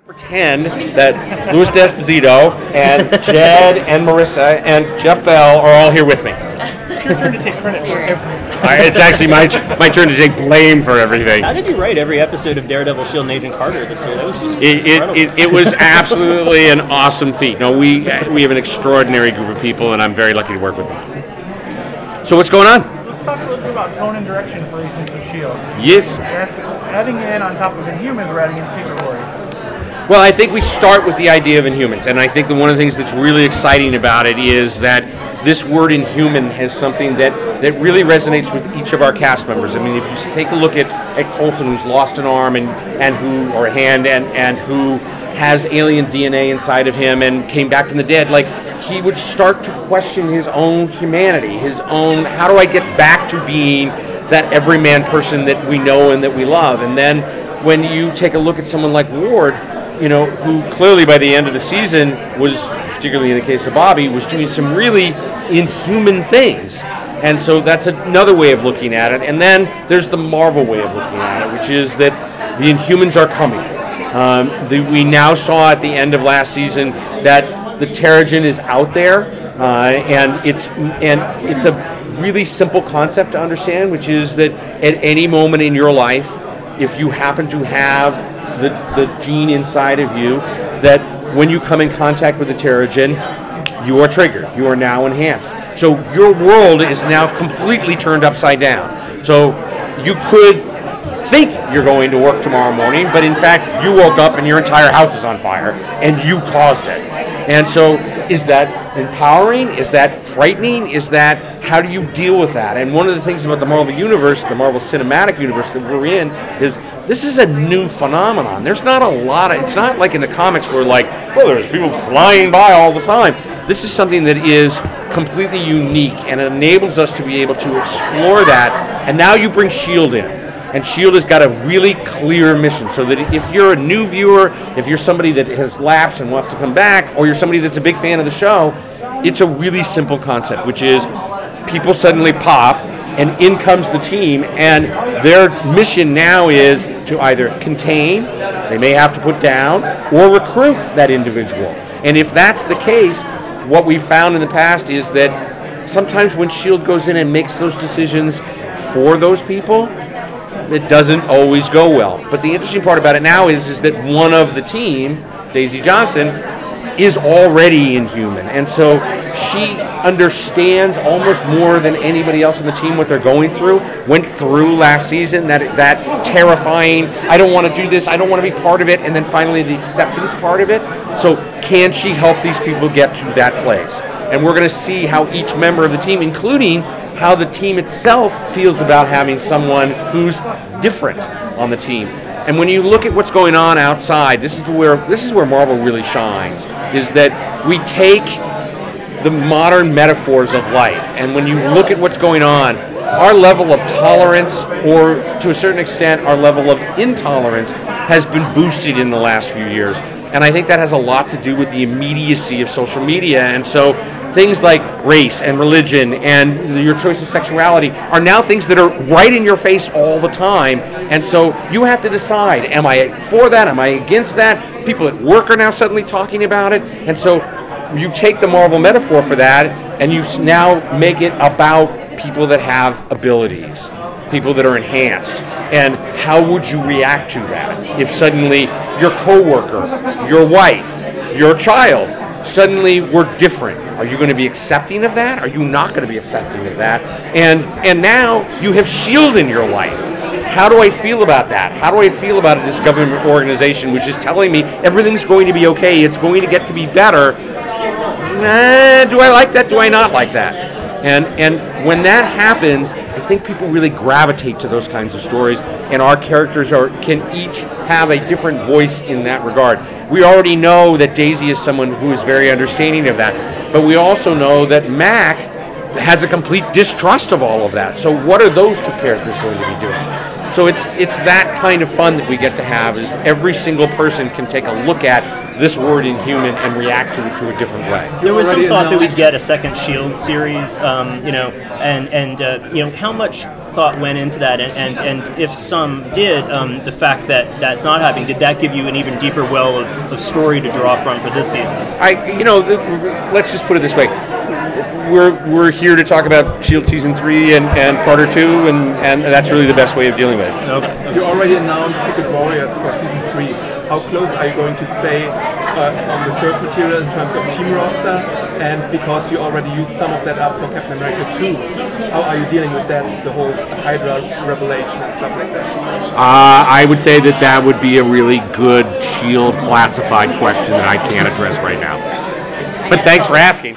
Pretend that Louis D'Esposito and Jed and Marissa and Jeph Bell are all here with me. It's your turn to take credit for everything. It's actually my turn to take blame for everything. How did you write every episode of Daredevil, S.H.I.E.L.D, and Agent Carter this year? That was just incredible. It was absolutely an awesome feat. No, we have an extraordinary group of people, and I'm very lucky to work with them. So what's going on? Let's talk a little bit about tone and direction for Agents of S.H.I.E.L.D. Yes. Adding in on top of Inhumans, we're adding in Secret Warriors. Well, I think we start with the idea of Inhumans, and I think that one of the things that's really exciting about it is that this word Inhuman has something that really resonates with each of our cast members. I mean, if you take a look at Coulson, who's lost an arm or a hand, and who has alien DNA inside of him and came back from the dead, like, he would start to question his own humanity, his own, how do I get back to being that everyman person that we know and that we love? And then when you take a look at someone like Ward, you know, who clearly by the end of the season was, particularly in the case of Bobby, was doing some really inhuman things. And so that's another way of looking at it. And then there's the Marvel way of looking at it, which is that the Inhumans are coming. We now saw at the end of last season that the Terrigen is out there, and it's a really simple concept to understand, which is that at any moment in your life, if you happen to have the gene inside of you, that when you come in contact with the Terrigen, you are triggered. You are now enhanced. So your world is now completely turned upside down. So you could think you're going to work tomorrow morning, but in fact you woke up and your entire house is on fire and you caused it. And so is that empowering? Is that frightening? Is that, how do you deal with that? And one of the things about the Marvel Universe, the Marvel Cinematic Universe that we're in, is this is a new phenomenon. There's not a lot of, it's not like in the comics where like, well, there's people flying by all the time. This is something that is completely unique, and it enables us to be able to explore that. And now you bring S.H.I.E.L.D. in. And S.H.I.E.L.D. has got a really clear mission, so that if you're a new viewer, if you're somebody that has lapsed and wants to come back, or you're somebody that's a big fan of the show, it's a really simple concept, which is people suddenly pop, and in comes the team, and their mission now is to either contain, they may have to put down, or recruit that individual. And if that's the case, what we've found in the past is that sometimes when S.H.I.E.L.D. goes in and makes those decisions for those people, it doesn't always go well. But the interesting part about it now is that one of the team, Daisy Johnson, is already Inhuman. And so she understands almost more than anybody else on the team what they're going through, went through last season, that terrifying, I don't want to do this, I don't want to be part of it, and then finally the acceptance part of it. So can she help these people get to that place? And we're going to see how each member of the team, including how the team itself feels about having someone who's different on the team. And when you look at what's going on outside, this is where Marvel really shines, is that we take the modern metaphors of life, and when you look at what's going on, our level of tolerance, or to a certain extent our level of intolerance, has been boosted in the last few years. And I think that has a lot to do with the immediacy of social media. And so things like race and religion and your choice of sexuality are now things that are right in your face all the time. And so you have to decide, am I for that? Am I against that? People at work are now suddenly talking about it. And so you take the Marvel metaphor for that and you now make it about people that have abilities, people that are enhanced. And how would you react to that if suddenly your coworker, your wife, your child suddenly were different? Are you going to be accepting of that? Are you not going to be accepting of that? And now you have S.H.I.E.L.D. in your life. How do I feel about that? How do I feel about this government organization which is telling me everything's going to be okay, it's going to get to be better? Do I like that? Do I not like that? And when that happens, I think people really gravitate to those kinds of stories, and our characters can each have a different voice in that regard. We already know that Daisy is someone who is very understanding of that, but we also know that Mac has a complete distrust of all of that. So what are those two characters going to be doing? So it's that kind of fun that we get to have, is every single person can take a look at this word Inhuman and react to it a different way. There was some thought that we'd get a second S.H.I.E.L.D. series, you know, and how much thought went into that, and if some did, the fact that that's not happening, did that give you an even deeper well of story to draw from for this season? Let's just put it this way. We're here to talk about S.H.I.E.L.D. Season 3 and Carter 2, and that's really the best way of dealing with it. Okay. You already announced Secret Warriors for Season 3. How close are you going to stay on the source material in terms of team roster? And because you already used some of that up for Captain America 2, how are you dealing with that, the whole Hydra revelation and stuff like that? I would say that would be a really good S.H.I.E.L.D. classified question that I can't address right now. But thanks for asking.